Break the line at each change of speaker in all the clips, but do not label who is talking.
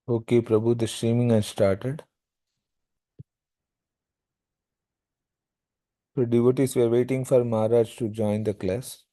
Okay, Prabhu, the streaming has started. So, devotees, we are waiting for Maharaj to join the class.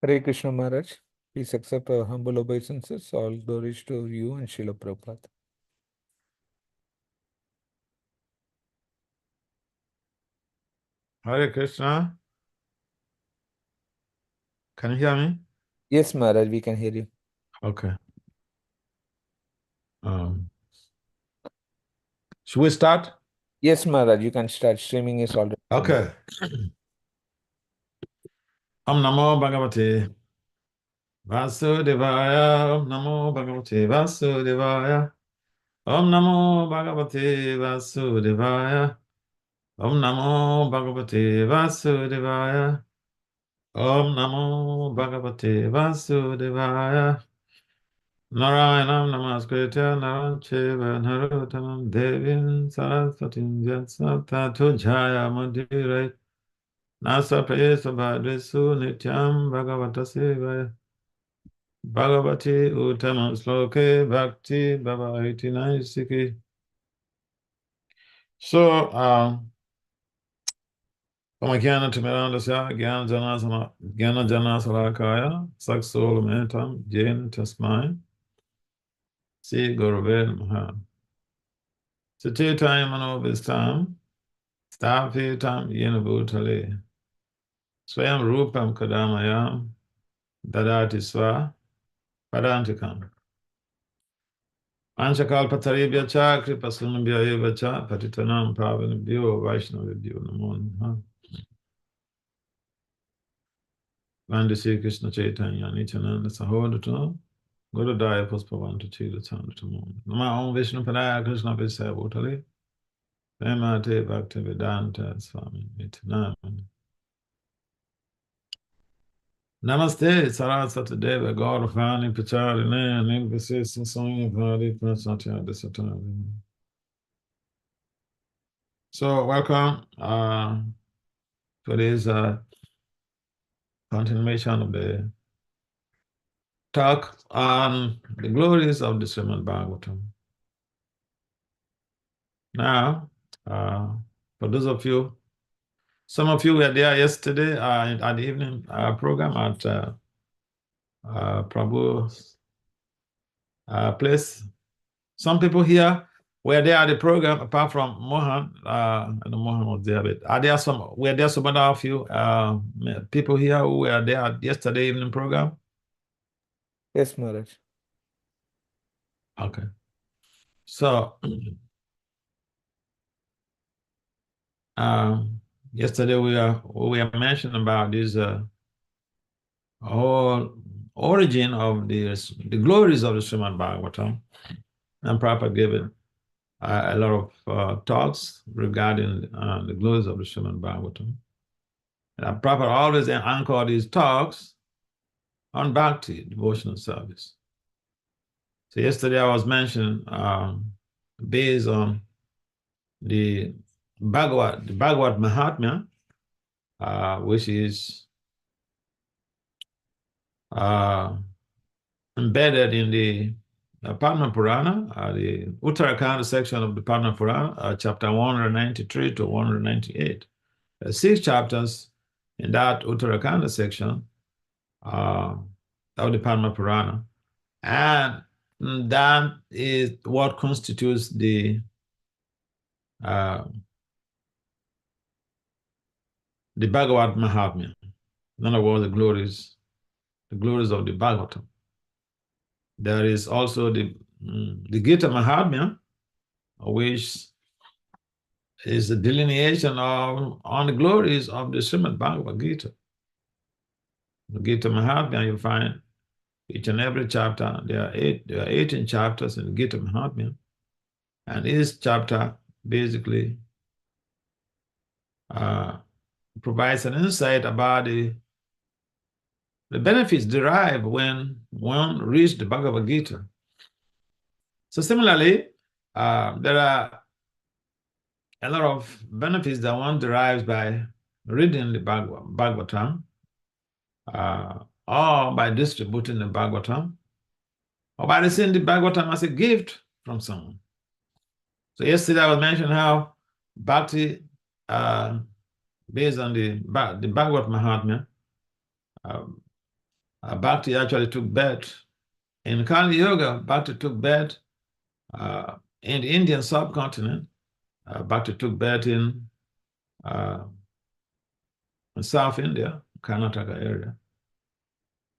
Hare Krishna Maharaj. Please accept our humble obeisances. All glories to you and Srila Prabhupada.
Hare Krishna. Can you hear me?
Yes, Maharaj, we can hear you.
Okay. Should we start?
Yes, Maharaj, you can start. Streaming is already.
Okay. Om Namo Bhagavate Vasudevaya. Om Namo Bhagavate Vasudevaya. Om Namo Bhagavate Vasudevaya. Om Namo Bhagavate Vasudevaya. Om Namo Bhagavate Vasudevaya. Narayanam Namaskritya Naram Cheva Narottamam Devim Saraswatim Vyasata Tujaya Madhirai Nasa Prayesa Bhadresu Nityam Bhagavata Sevaya Bhagavati Uttamam Sloke Bhakti Bhavaiti Naisiki. So, Pamakyan Timirandasya Gyana Jana Salakaya Saksol Metam Jain Tasmai Si Gurve Maha. Satitam Manovistam Sthapitam Yenabhutale Swayam Rupam Kadamayam Dadati Swa Padantikam Anchakalpataribhya cha kripasunabhya eva cha patitanam pavanabhyo vaishnavibhyo namo namaha. Vande Sri Krishna Chaitanya Nityananda Sahodata Gurudaya Puspavantu Chidatandata Nama Om Vishnu Padaya Krishna Vishaya Bhutale Premate Bhakti Vedanta Swami Nityananda. Namaste Saraswati Deva Gaurafani Pacharine Nirvisesa Sonya Bhari Prasatya Desatari. So welcome to this continuation of the talk on the glories of the Srimad Bhagavatam. Now, for those of you, some of you were there yesterday at the evening program at Prabhu's place. Some people here were there at the program, apart from Mohan. I know Mohan was there, but were there some other of you people here who were there at yesterday evening program?
Yes, Maharaj.
Okay. So, yesterday we were mentioning about this whole origin of the glories of the Srimad Bhagavatam, and Prabhupada gave it a lot of talks regarding the glories of the Srimad Bhagavatam. And Prabhupada always anchored these talks on bhakti, devotional service. So yesterday I was mentioning based on the Bhagavad Mahatmya, which is embedded in the Padma Purana, the Uttarakhanda section of the Padma Purana, chapter 193 to 198. 6 chapters in that Uttarakhanda section of the Padma Purana. And that is what constitutes the Bhagavad Mahatmya. In other words, the glories of the Bhagavatam. There is also the Gita Mahatmya, which is a delineation on the glories of the Srimad Bhagavad Gita. The Gita Mahatmya, you find each and every chapter. There are 18 chapters in the Gita Mahatmya, and each chapter basically provides an insight about the benefits derived when one reads the Bhagavad Gita. So similarly, there are a lot of benefits that one derives by reading the Bhagavatam, or by distributing the Bhagavatam, or by receiving the Bhagavatam as a gift from someone. So yesterday I was mentioning how bhakti, based on the Bhagavad Mahatmya, Bhakti actually took birth in Kali Yoga. Bhakti took birth in the Indian subcontinent. Bhakti took birth uh, in South India, Karnataka area.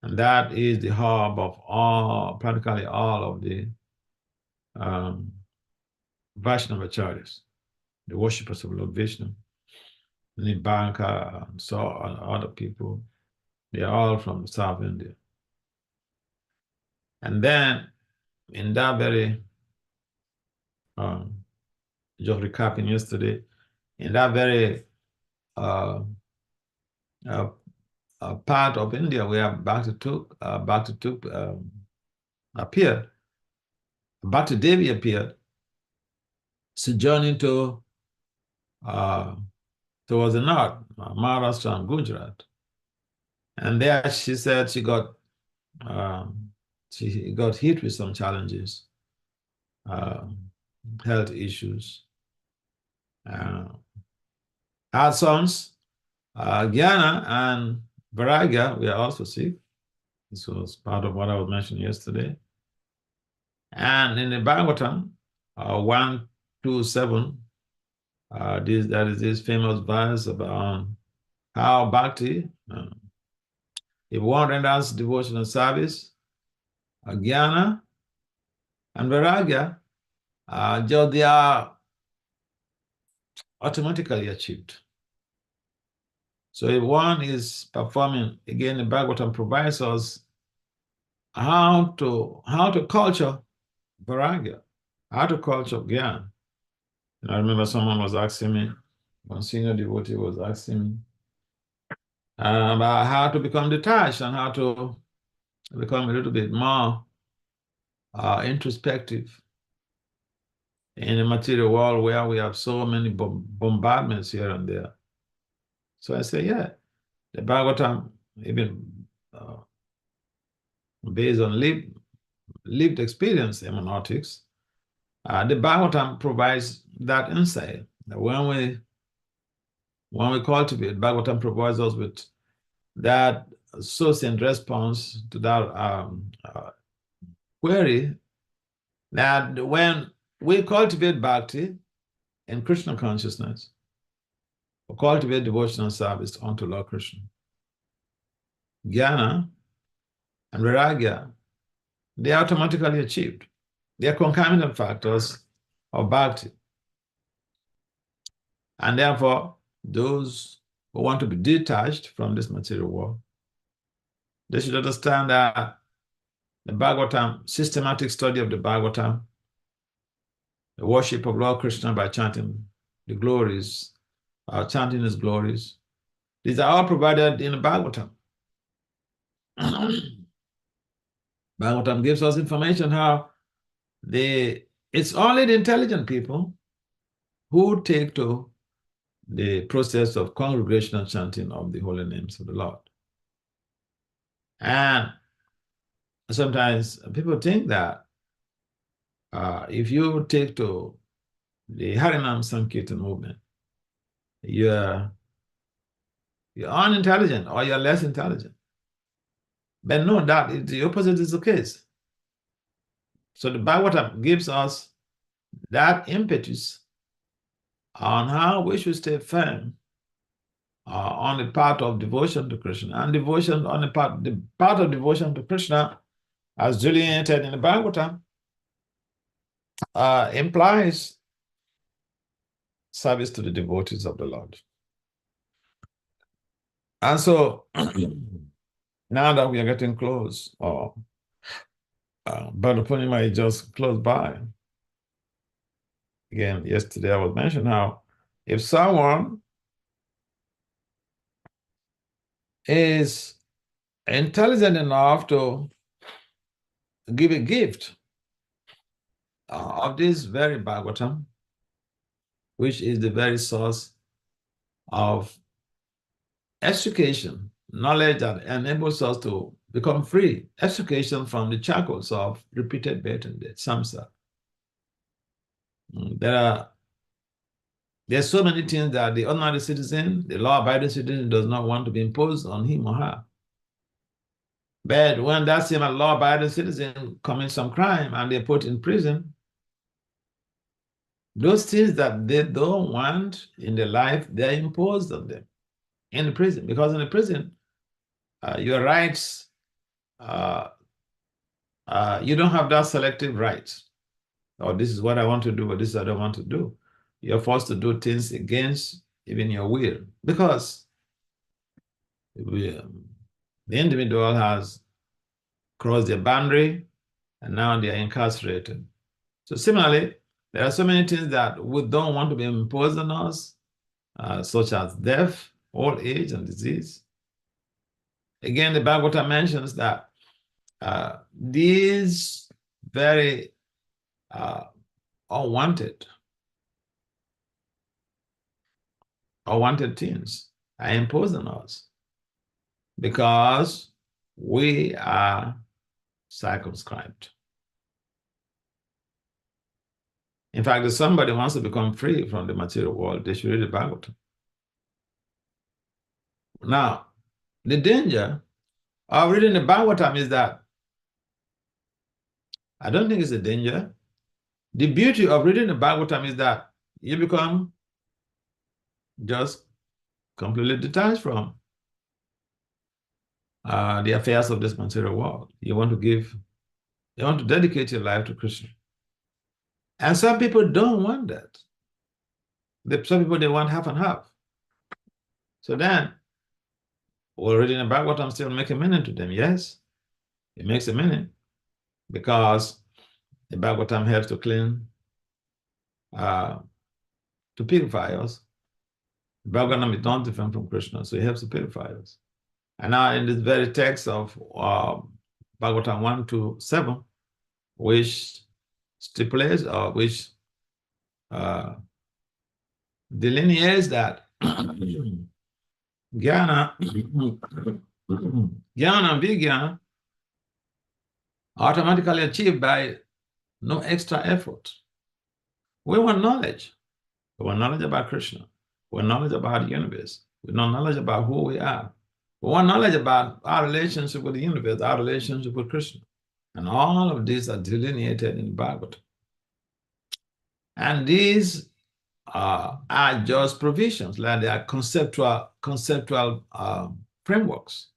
And that is the hub of practically all of the um, Vaishnava acharyas, the worshippers of Lord Vishnu, Nibanka, and so on, other people. They are all from South India. And then in that very, just recapping yesterday, in that very uh, uh, part of India where Bhakti took appeared, Bhakti Devi appeared, sojourning towards the north, Maharashtra and Gujarat. And there she said she got hit with some challenges, health issues. Her sons, Gyana and Vairagya, were also sick. This was part of what I was mentioning yesterday. And in the Bhagavatam, 127, that is this famous verse about how Bhakti, if one renders devotional service, Jnana and Vairagya, they are automatically achieved. So if one is performing, again, the Bhagavatam provides us how to culture Vairagya, how to culture Jnana. And I remember someone was asking me, one senior devotee was asking me about how to become detached and how to become a little bit more introspective in a material world where we have so many bombardments here and there. So I say, yeah, the Bhagavatam, even based on lived experience hermeneutics, the Bhagavatam provides that insight. That when we cultivate, Bhagavatam provides us with that source and response to that query, that when we cultivate bhakti and Krishna consciousness, we cultivate devotional service unto Lord Krishna, jnana and vairagya, they are automatically achieved. They are concomitant factors of bhakti. And therefore, those who want to be detached from this material world, they should understand that the Bhagavatam, systematic study of the Bhagavatam, the worship of Lord Krishna by chanting the glories, chanting his glories, these are all provided in the Bhagavatam. Bhagavatam gives us information how it's only the intelligent people who take to the process of congregational chanting of the holy names of the Lord. And sometimes people think that if you take to the Harinam Sankirtan movement, you're unintelligent or you're less intelligent. But no, the opposite is the case. So the Bhagavatam gives us that impetus on how we should stay firm on the path of devotion to Krishna. And devotion on the path of devotion to Krishna, as delineated in the Bhagavatam, implies service to the devotees of the Lord. And so now that we are getting close, Bhadra Purnima is just close by. Again, yesterday I was mentioning how if someone is intelligent enough to give a gift of this very Bhagavatam, which is the very source of education, knowledge that enables us to become free, education from the shackles of repeated birth and death, samsara. There's so many things that the ordinary citizen, the law-abiding citizen, does not want to be imposed on him or her. But when that same law-abiding citizen commits some crime and they're put in prison, those things that they don't want in their life, they're imposed on them in the prison. Because in the prison, your rights, you don't have that selective rights. Or this is what I want to do, or this I don't want to do. You're forced to do things against even your will. Because the individual has crossed their boundary and now they are incarcerated. So similarly, there are so many things that we don't want to be imposed on us, such as death, old age, and disease. Again, the Bhagavatam mentions that these very unwanted things are imposed on us because we are circumscribed. In fact, if somebody wants to become free from the material world, they should read the Bhagavatam. Now, the danger of reading the Bhagavatam is that I don't think it's a danger. The beauty of reading the Bhagavatam is that you become just completely detached from the affairs of this material world. You want to dedicate your life to Krishna. And some people don't want that. Some people, they want half and half. So then, well, reading the Bhagavatam still make a meaning to them. Yes, it makes a meaning because the Bhagavatam helps to clean, to purify us. The Bhagavatam is not different from Krishna, so it helps to purify us. And now in this very text of Bhagavatam 1 to 7, which stipulates or which delineates that jnana, jnana and vijnana automatically achieved by no extra effort. We want knowledge. We want knowledge about Krishna. We want knowledge about the universe. We want knowledge about who we are. We want knowledge about our relationship with the universe, our relationship with Krishna. And all of these are delineated in Bhagavatam. And these are just provisions, like they are conceptual frameworks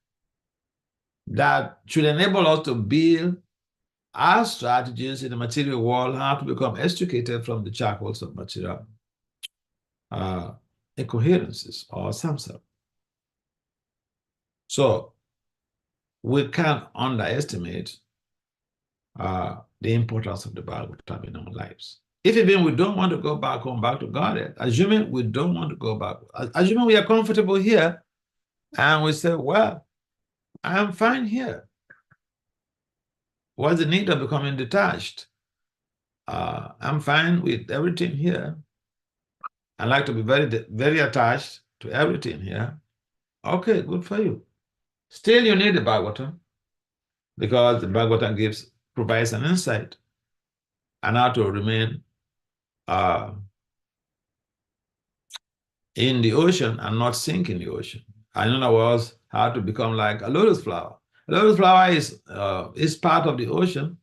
that should enable us to build our strategies in the material world, how to become extricated from the shackles of material incoherences or samsara. So we can't underestimate the importance of the Bhagavatam in our lives. If even we don't want to go back home, back to Godhead, assuming we don't want to go back, assuming we are comfortable here, and we say, well, I'm fine here. What's the need of becoming detached? I'm fine with everything here. I like to be very, very attached to everything here. Okay, good for you. Still, you need the Bhagavatam because the Bhagavatam provides an insight on how to remain in the ocean and not sink in the ocean. In other words, how to become like a lotus flower. A lotus flower is part of the ocean,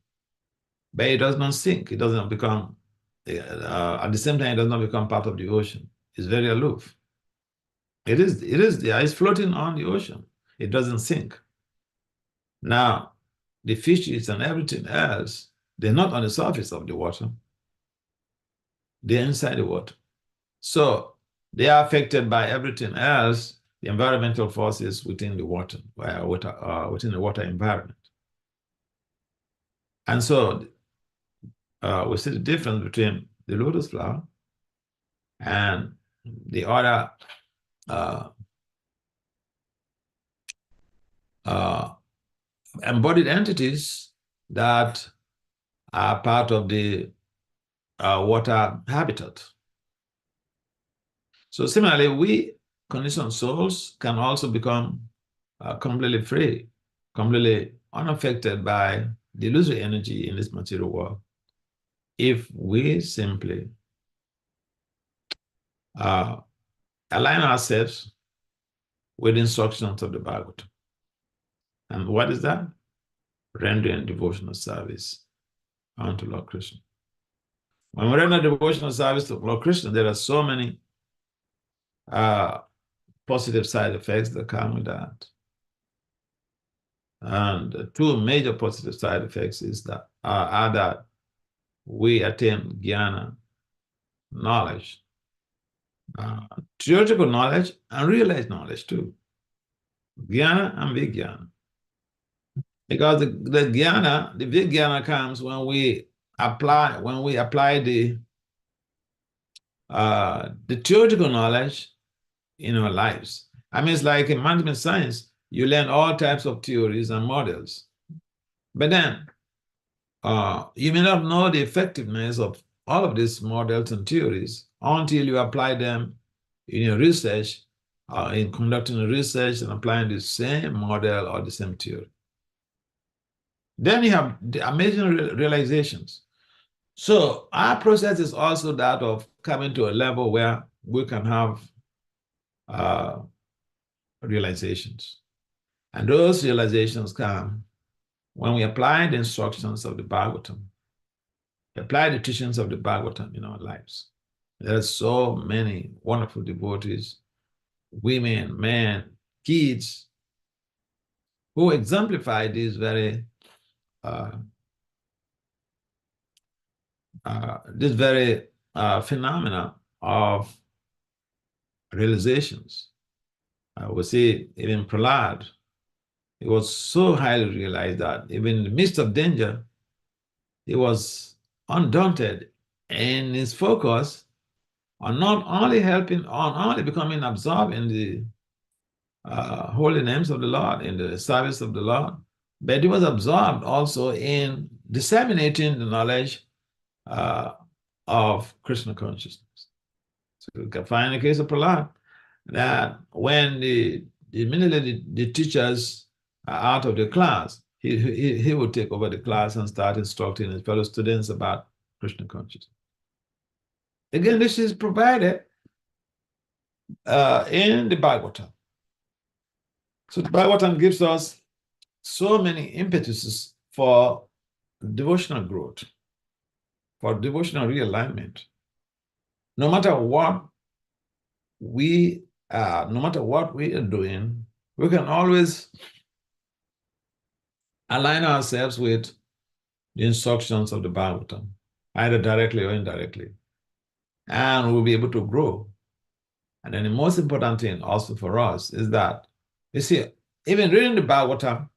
but it does not sink. It doesn't become, at the same time, it does not become part of the ocean. It's very aloof. It is there. It's floating on the ocean. It doesn't sink. Now, the fishes and everything else, they're not on the surface of the water. They're inside the water. So they are affected by everything else, the environmental forces within the water, within the water environment. And so we see the difference between the lotus flower and the other embodied entities that are part of the water habitat. So similarly, we conditioned souls can also become completely free, completely unaffected by the illusory energy in this material world if we simply align ourselves with the instructions of the Bhagavatam. And what is that? rendering devotional service unto Lord Krishna. When we render devotional service to Lord Krishna, there are so many positive side effects that come with that. And two major positive side effects are that we attain jnana, knowledge, theoretical knowledge, and realized knowledge too. Jnana and vijnana. Because the jnana, the vijnana comes when we apply the theoretical knowledge in our lives. I mean, it's like in management science, you learn all types of theories and models. But then you may not know the effectiveness of all of these models and theories until you apply them in your research, in conducting research and applying the same model or the same theory. Then you have the amazing realizations. So our process is also that of coming to a level where we can have realizations. And those realizations come when we apply the instructions of the Bhagavatam, apply the teachings of the Bhagavatam in our lives. There are so many wonderful devotees, women, men, kids, who exemplify this very phenomena of realizations. I would say even Prahlad, he was so highly realized that even in the midst of danger, he was undaunted in his focus on not only becoming absorbed in the holy names of the Lord, in the service of the Lord, but he was absorbed also in disseminating the knowledge of Krishna consciousness. So you can find in the case of Prahlad that when immediately the teachers are out of the class, he would take over the class and start instructing his fellow students about Krishna consciousness. Again, this is provided in the Bhagavatam. So the Bhagavatam gives us so many impetuses for devotional growth, for devotional realignment. No matter what we are doing, we can always align ourselves with the instructions of the Bhagavatam, either directly or indirectly, and we'll be able to grow. And then the most important thing also for us is that, you see, even reading the Bhagavatam,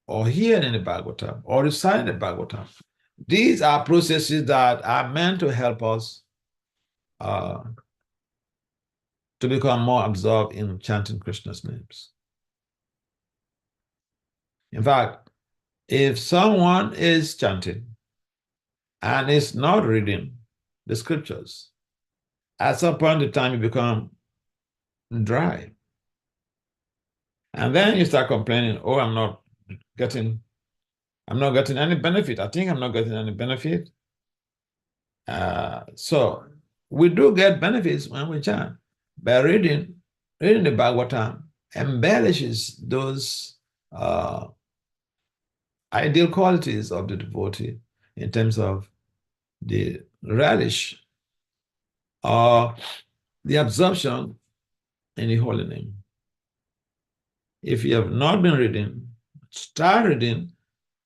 or hearing the Bhagavatam, or reciting the Bhagavatam, these are processes that are meant to help us to become more absorbed in chanting Krishna's names. In fact, if someone is chanting and is not reading the scriptures, at some point in time you become dry. And then you start complaining, oh, I'm not getting any benefit. I think I'm not getting any benefit. So we do get benefits when we chant. By reading the Bhagavatam embellishes those ideal qualities of the devotee in terms of the relish or the absorption in the holy name. If you have not been reading, start reading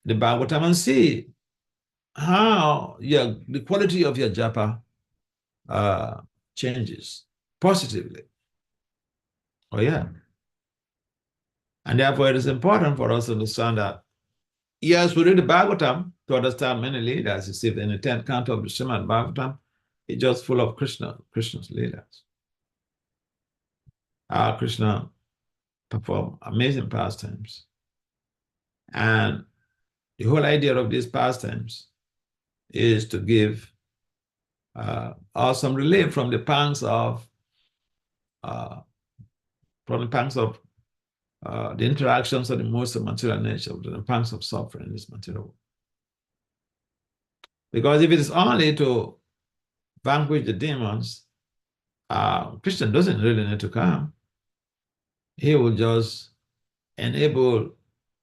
the Bhagavatam and see how the quality of your japa changes positively. Oh, yeah. And therefore, it is important for us to understand that, yes, we read the Bhagavatam to understand many leaders. You see, in the 10th canto of the Srimad Bhagavatam, it's just full of Krishna's leaders. Krishna performed amazing pastimes. And the whole idea of these pastimes is to give us some relief from the pangs of the interactions of the most material nature, the pangs of suffering in this material world. Because if it is only to vanquish the demons, Krishna doesn't really need to come. He will just enable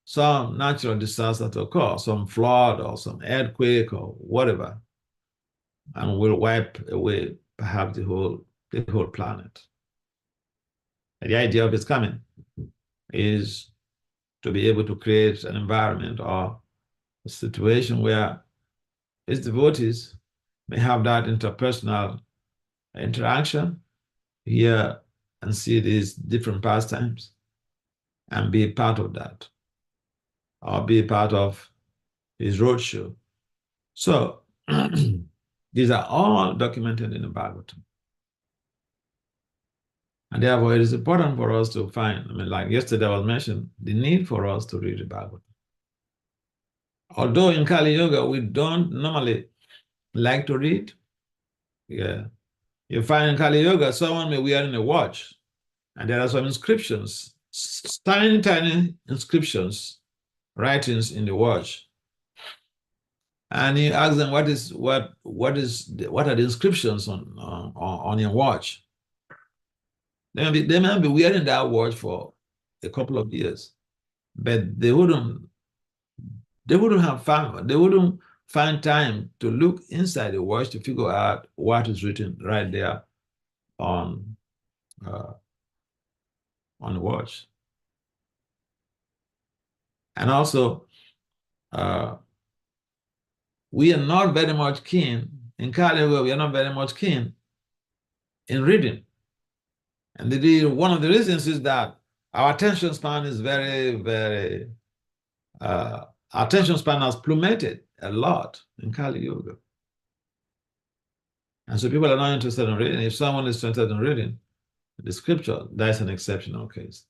some natural disaster to occur, some flood or some earthquake or whatever, and will wipe away perhaps the whole planet. And the idea of its coming is to be able to create an environment or a situation where its devotees may have that interpersonal interaction, hear and see these different pastimes, and be part of that, or be part of his roadshow. So these are all documented in the Bhagavatam. And therefore, it is important for us to find, like yesterday I was mentioned, the need for us to read the Bhagavatam. Although in Kali Yoga, we don't normally like to read. Yeah. You find in Kali Yoga, someone may be wearing a watch, and there are some inscriptions, tiny, tiny inscriptions, writings in the watch. And you ask them, what are the inscriptions on your watch? They may be wearing that watch for a couple of years, but they wouldn't find time to look inside the watch to figure out what is written right there on the watch. And also, we are not very much keen in Kali Yoga. We are not very much keen in reading, and one of the reasons is that our attention span is very, very. Our attention span has plummeted a lot in Kali Yoga. And so people are not interested in reading. If someone is interested in reading the scripture, that's an exceptional case.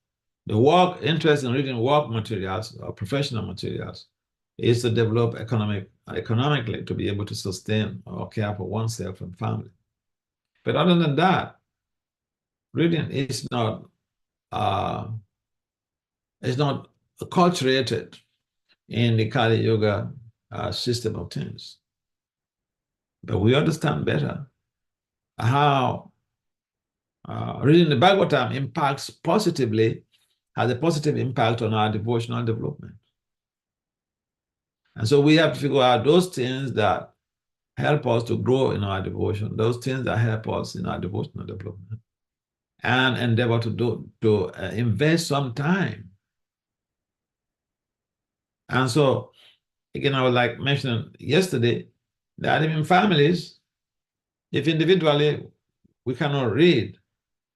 The interest in reading work materials or professional materials is to develop economically to be able to sustain or care for oneself and family. But other than that, reading is not culturated in the Kali Yoga system of things. But we understand better how reading the Bhagavatam has a positive impact on our devotional development. And so we have to figure out those things that help us to grow in our devotion, those things that help us in our devotional development, and endeavor to invest some time. And so, again, I was like mentioning yesterday that even families, if individually we cannot read,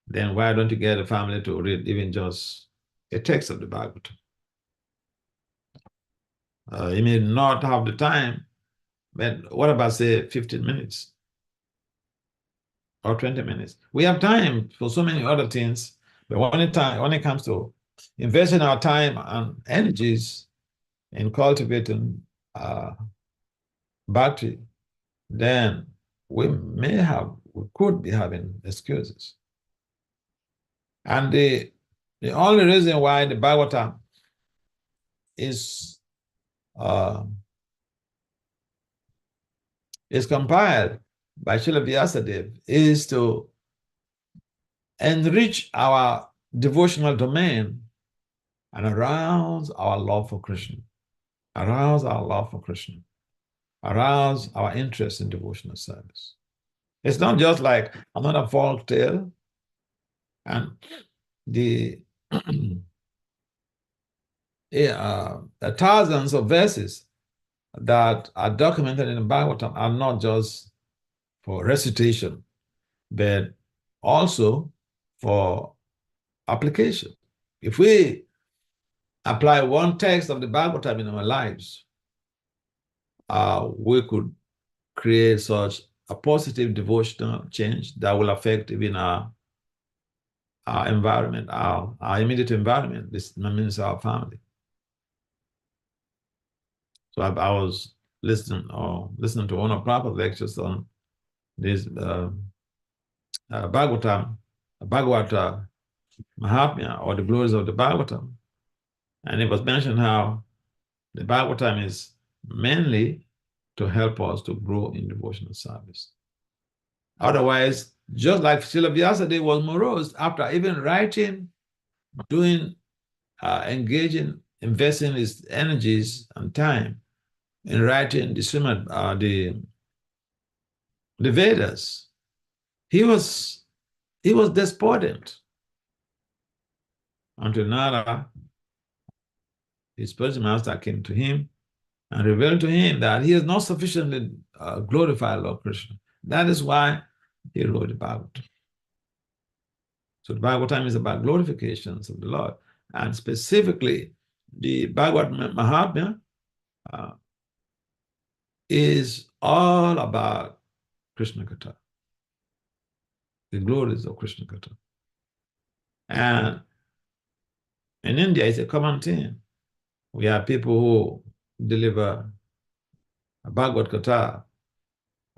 then why don't you get a family to read even just a text of the Bhagavatam? You may not have the time, but what about, say, 15 minutes or 20 minutes? We have time for so many other things, but when it comes to investing our time and energies in cultivating bhakti, then we could be having excuses. And the only reason why the Bhagavatam is compiled by Srila Vyasadeva is to enrich our devotional domain and arouse our love for Krishna, arouse our interest in devotional service. It's not just like another folk tale, and the thousands of verses that are documented in the Bhagavatam are not just for recitation, but also for application. If we apply one text of the Bhagavatam in our lives, we could create such a positive devotional change that will affect even our environment, our immediate environment. This means our family. So I was listening to one of Prabhupada's lectures on this Bhagavata Mahatmya, or the glories of the Bhagavatam. And it was mentioned how the Bhagavatam is mainly to help us to grow in devotional service. Otherwise, just like Srila Vyasadeva was morose after even writing, engaging investing his energies and time in writing the Srimad, the Vedas. He was despondent until Nara, his spiritual master, came to him and revealed to him that he is not sufficiently glorified Lord Krishna. That is why he wrote the Bhagavatam. So the Bhagavatam is about glorifications of the Lord, and specifically the Bhagavad Mahatmya is all about Krishna Katha, the glories of Krishna Katha. And in India, it's a common thing. We have people who deliver a Bhagavad Katha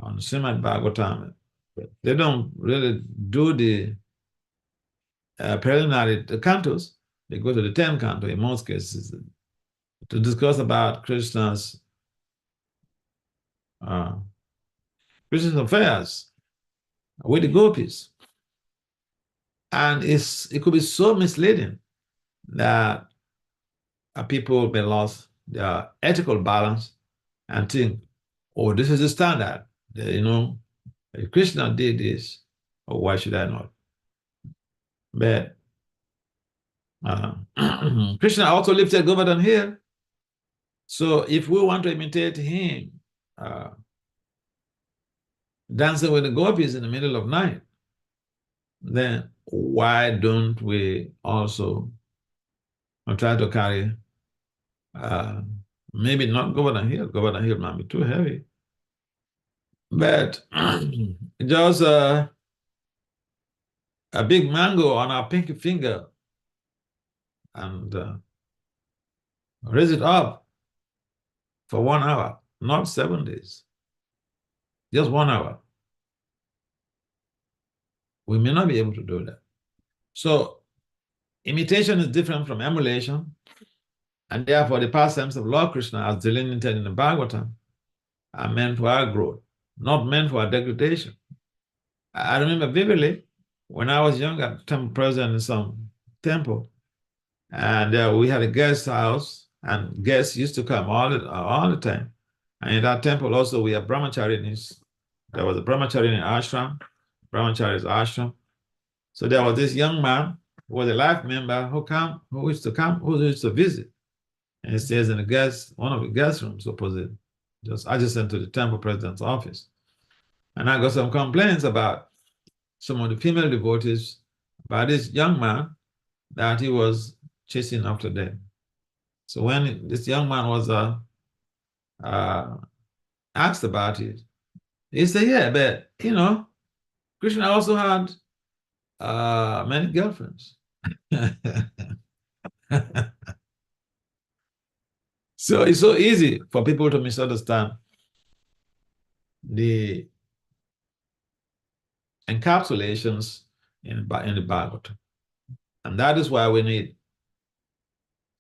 on Srimad Bhagavatam. They don't really do the preliminary cantos. They go to the 10th canto in most cases to discuss about Krishna's affairs with the gopis. And it could be so misleading that people may lose their ethical balance and think, oh, this is the standard. If Krishna did this, oh, why should I not? But Krishna also lifted Govardhan here. So if we want to imitate him, dancing with the gopis in the middle of night, then why don't we also try to carry, maybe not Govardhan Hill. Govardhan Hill might be too heavy, but just a big mango on our pinky finger and raise it up for 1 hour, not 7 days, just 1 hour. We may not be able to do that. So imitation is different from emulation, and therefore the pastimes of Lord Krishna, as delineated in the Bhagavatam, are meant for our growth, not meant for our degradation. I remember vividly when I was younger, temple president in some temple, and we had a guest house, and guests used to come all the time. And in that temple also we have brahmacharinis. There was a brahmacharini ashram, brahmachari's ashram. So there was this young man who was a life member who used to visit. And he stays in one of the guest rooms opposite, just adjacent to the temple president's office. And I got some complaints about some of the female devotees about this young man that he was chasing after them. So when this young man was asked about it, he said, yeah, but Krishna also had many girlfriends. So it's so easy for people to misunderstand the encapsulations in the Bhagavatam. And that is why we need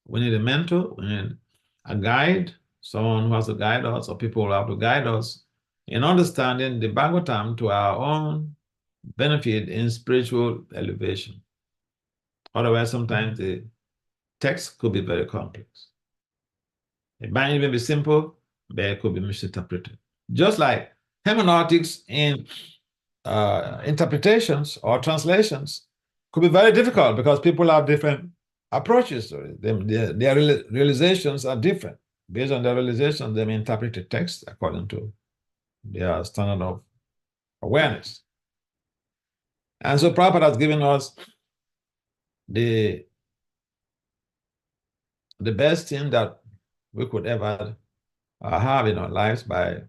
a mentor, we need a guide, someone who has to guide us, or people who have to guide us in understanding the Bhagavatam to our own benefit in spiritual elevation. Otherwise, sometimes the text could be very complex. It might even be simple, but it could be misinterpreted. Just like hermeneutics in interpretations or translations could be very difficult because people have different approaches to it. Their realizations are different. Based on their realizations, they may interpret the text according to their standard of awareness. And so Prabhupada has given us the best thing that we could ever have in our lives by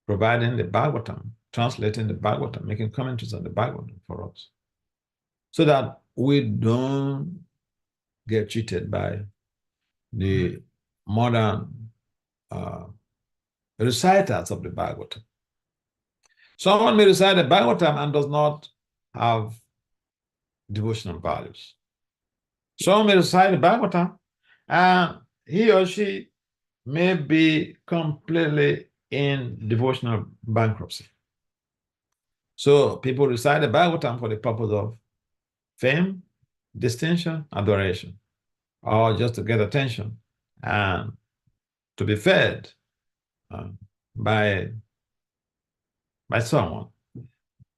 providing the Bhagavatam, translating the Bhagavatam, making commentaries on the Bhagavatam for us, so that we don't get cheated by the modern reciters of the Bhagavatam. Someone may recite the Bhagavatam and does not have devotional values. Someone may recite the Bhagavatam and he or she may be completely in devotional bankruptcy. So people recite the Bhagavatam for the purpose of fame, distinction, adoration. or just to get attention and to be fed uh, by someone.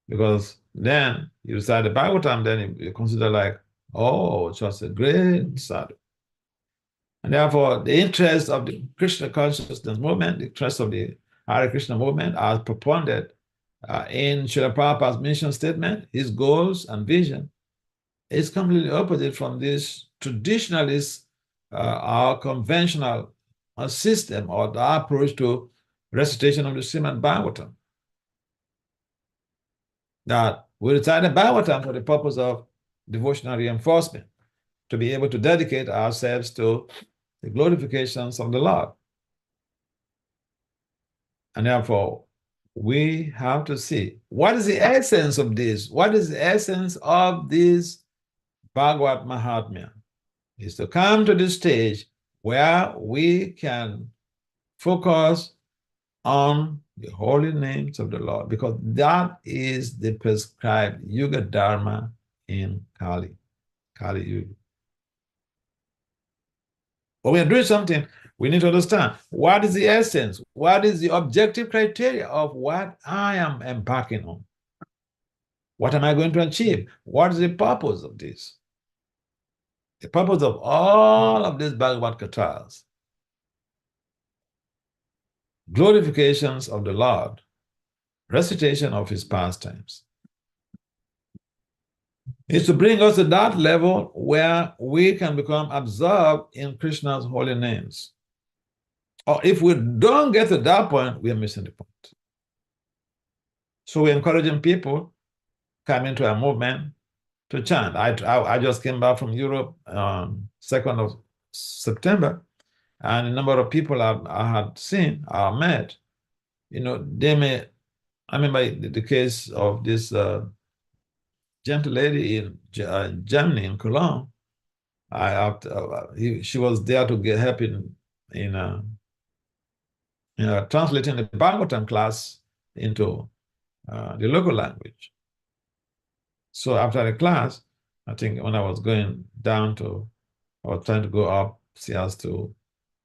Because then you recite the Bhagavatam, then you consider like, oh, it was a great sadhu. And therefore, the interest of the Krishna consciousness movement, the interest of the Hare Krishna movement, as propounded in Srila Prabhupada's mission statement, his goals and vision is completely opposite from this traditionalist or conventional system or the approach to recitation of the Srimad Bhagavatam. That we recite the Bhagavatam for the purpose of devotional reinforcement, to be able to dedicate ourselves to the glorifications of the Lord. And therefore, we have to see what is the essence of this? What is the essence of this Bhagavad Mahatmya? Is to come to this stage where we can focus on the holy names of the Lord, because that is the prescribed Yuga Dharma in Kali Yuga. When we are doing something, we need to understand what is the essence, what is the objective criteria of what I am embarking on. What am I going to achieve? What is the purpose of this? The purpose of all of these Bhagavad Gita's glorifications of the Lord, recitation of his pastimes, is to bring us to that level where we can become absorbed in Krishna's holy names. Or if we don't get to that point, we are missing the point. So we're encouraging people coming to a movement to chant. I just came back from Europe 2nd of September, and a number of people I had seen, I met, they may, I remember the case of this gentle lady in Germany, in Cologne. She was there to get help in translating the Bhagavatam class into the local language. So after the class, I think when I was going down I was trying to go up, see us to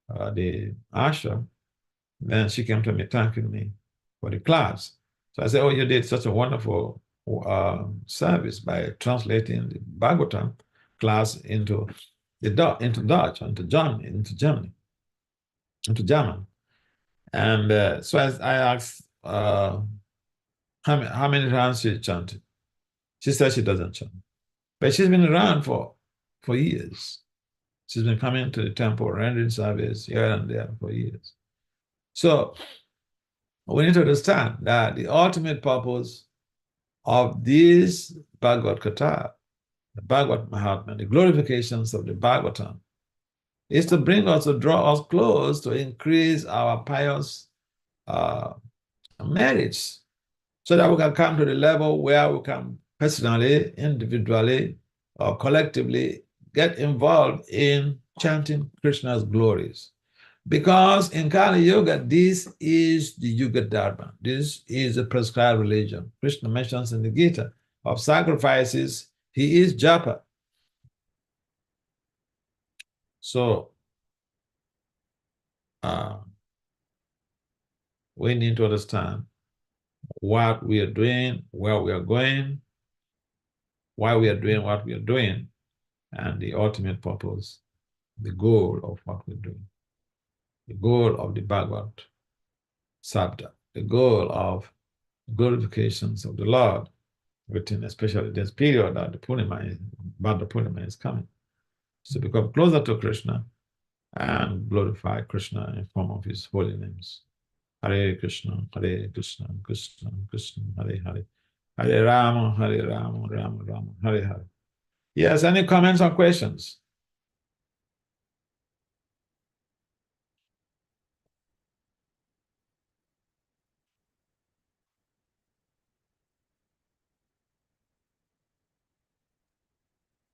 the ashram, then she came to me thanking me for the class. So I said, oh, you did such a wonderful service by translating the Bhagavatam class into Dutch, into German. And so I asked how many times she chanted. She said she doesn't chant. But she's been around for years. She's been coming to the temple, rendering service here and there for years. So we need to understand that the ultimate purpose of this Bhagavad Gita, the Bhagavad Mahatma, the glorifications of the Bhagavatam, is to bring us, to draw us close, to increase our pious merits, so that we can come to the level where we can personally, individually, or collectively get involved in chanting Krishna's glories. Because in Kali Yuga, this is the Yuga Dharma. This is the prescribed religion. Krishna mentions in the Gita of sacrifices, he is japa. So we need to understand what we are doing, where we are going, why we are doing what we are doing, and the ultimate purpose, the goal of what we're doing, the goal of the Bhagavad Sabda, the goal of glorifications of the Lord within especially this period that the Bhadra Purnima is coming, to become closer to Krishna and glorify Krishna in form of his holy names. Hare Krishna, Krishna Krishna, Hare Hare. Hare Rama, Rama Rama, Hare Hare. Yes, any comments or questions?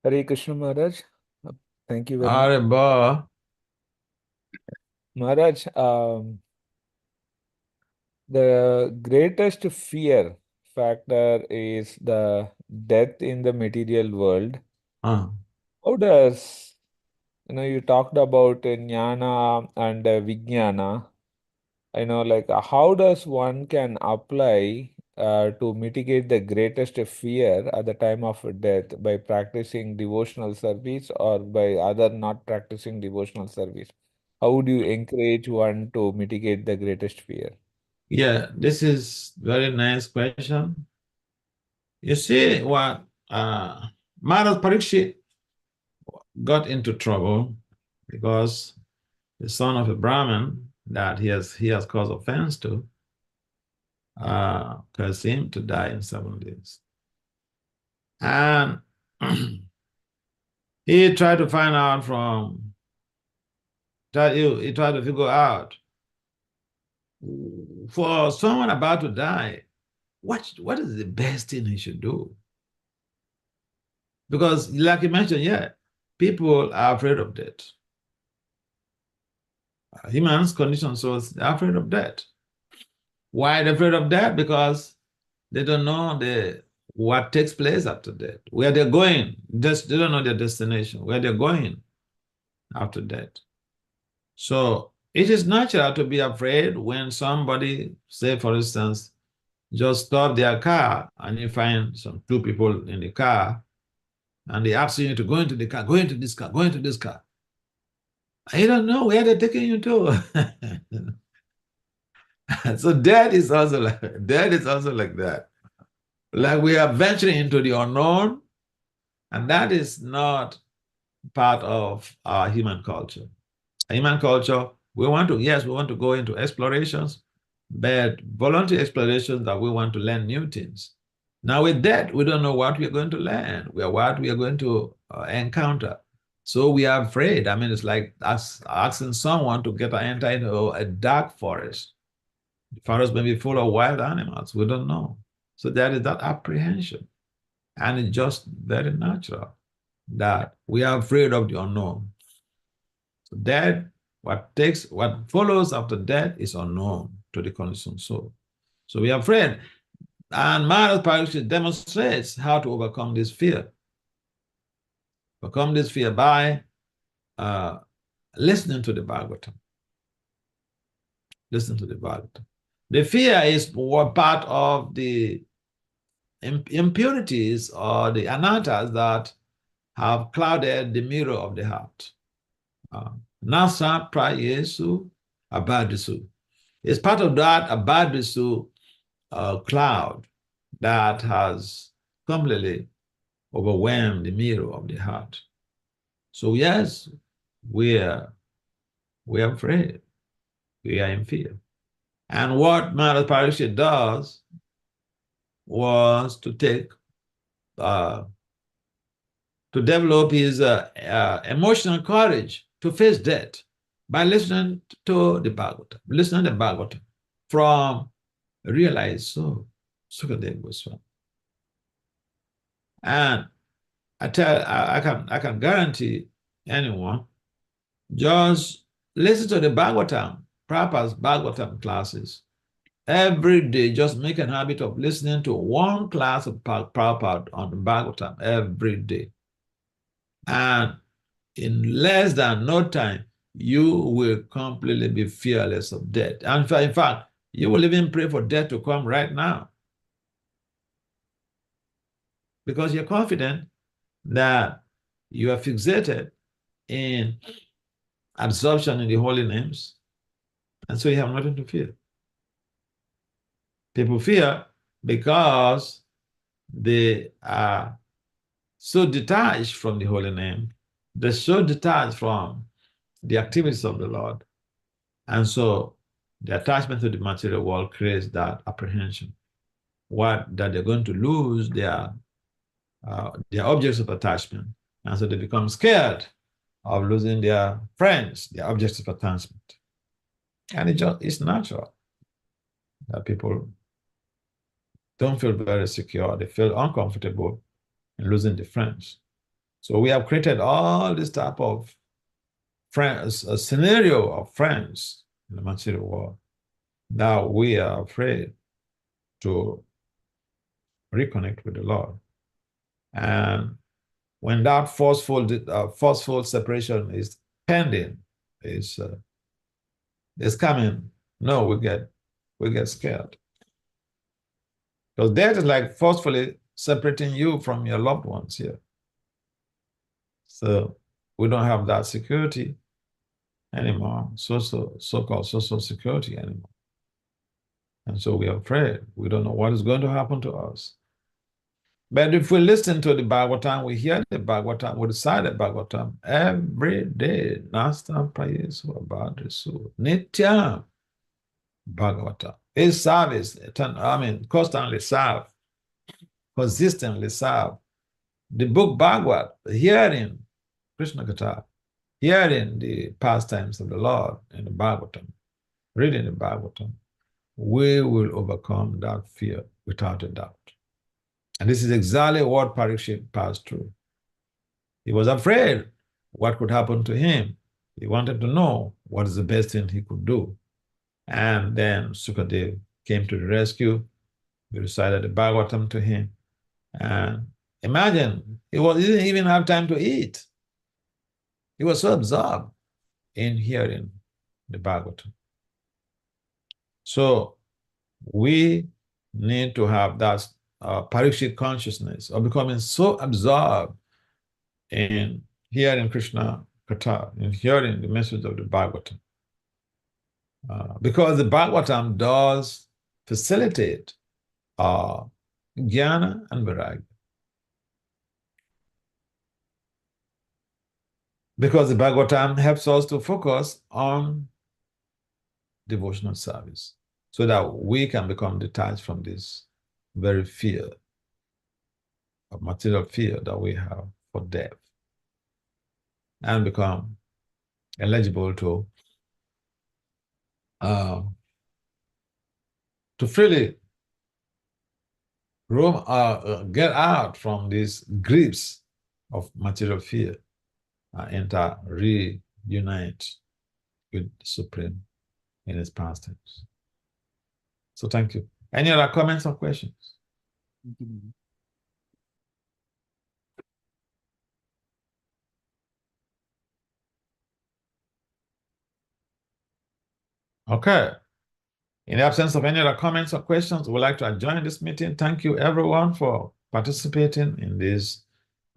Hare Krishna Maharaj. Thank you very much.
Hare Ba.
Maharaj, the greatest fear factor is the death in the material world.
Ah.
How does You talked about jnana and vijnana. Like how does one can apply to mitigate the greatest fear at the time of death by practicing devotional service or by other not practicing devotional service? How would you encourage one to mitigate the greatest fear?
Yeah, this is very nice question. You see what Maharaj Parikshit got into trouble because the son of a Brahmin that he has caused offense to caused him to die in 7 days. And he tried to find out he tried to figure out for someone about to die, what is the best thing he should do? Because, like you mentioned, yeah, people are afraid of death. Humans condition souls are afraid of death. Why are they afraid of death? Because they don't know what takes place after death, where they're going. Just they don't know their destination, where they're going after death. So it is natural to be afraid when somebody, say for instance, just stop their car and you find some two people in the car and they ask you to go into the car, go into this car, go into this car. You don't know where they're taking you to. So that is also like that. Like we are venturing into the unknown, and that is not part of our human culture. Human culture, yes, we want to go into explorations, but voluntary explorations that we want to learn new things. Now with that, we don't know what we are going to learn, what we are going to encounter. So we are afraid. I mean, it's like us asking someone to enter into a dark forest. The forest may be full of wild animals. We don't know. So there is that apprehension. And it's just very natural that we are afraid of the unknown. So death, what follows after death is unknown to the conditioned soul. So we are afraid. And Maharaj Parikshit demonstrates how to overcome this fear. Overcome this fear by uh, listening to the Bhagavatam. Listen to the Bhagavatam. The fear is part of the impurities or the anarthas that have clouded the mirror of the heart. Nasa prayesu abadisu. It's part of that abadisu cloud that has completely overwhelmed the mirror of the heart. So yes, we're afraid. We are in fear. And what Maharaj Parikshit does was to develop his emotional courage to face death by listening to the Bhagavatam, listening to the Bhagavatam from realized soul, Sukadeva Goswami. And I can guarantee anyone, just listen to the Bhagavatam, Prabhupada's Bhagavatam classes. Every day, just make a habit of listening to one class of Prabhupada on the Bhagavatam every day. And in less than no time, you will completely be fearless of death. And in fact, you will even pray for death to come right now because you're confident that you are fixated in absorption in the holy names, and so you have nothing to fear. People fear because they are so detached from the holy name, they're so detached from the activities of the Lord, and so the attachment to the material world creates that apprehension, that they're going to lose their objects of attachment, and so they become scared of losing their friends, their objects of attachment. And it's natural that people don't feel very secure. They feel uncomfortable in losing their friends. So we have created all this type of friends, a scenario of friends in the material world. Now we are afraid to reconnect with the Lord. And when that forceful separation is pending is coming, no, we get scared. Because death is like forcefully separating you from your loved ones here. So we don't have that security anymore, so-called social security anymore. And so we are afraid. We don't know what is going to happen to us. But if we listen to the Bhagavatam, we hear the Bhagavatam, we recite the Bhagavatam every day. Nasta prayesu abhadresu. Nitya Bhagavatam. His service, constantly serve, consistently serve. The book Bhagavad, hearing Krishna Katha, hearing the pastimes of the Lord in the Bhagavatam, reading the Bhagavatam, we will overcome that fear without a doubt. And this is exactly what Parikshit passed through. He was afraid what could happen to him. He wanted to know what is the best thing he could do. And then Sukadev came to the rescue. We recited the Bhagavatam to him. And imagine, he didn't even have time to eat. He was so absorbed in hearing the Bhagavatam. So we need to have that Parikshit consciousness of becoming so absorbed in hearing Krishna Katha, in hearing the message of the Bhagavatam. Because the Bhagavatam does facilitate jnana and vairagya. Because the Bhagavatam helps us to focus on devotional service so that we can become detached from this very fear of material fear that we have for death and become eligible to freely roam, get out from these grips of material fear and enter, reunite with the Supreme in his pastimes. So thank you. Any other comments or questions? Okay. In the absence of any other comments or questions, we'd like to adjourn this meeting. Thank you, everyone, for participating in this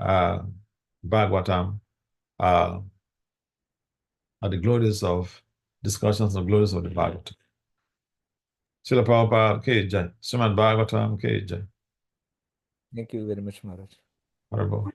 Bhagavatam, the glories of discussions of glories of the Bhagavatam. Srila Prabhupada Ki Jai. Srimad Bhagavatam Ki Jai.
Thank you very much, Maharaj.
Horrible.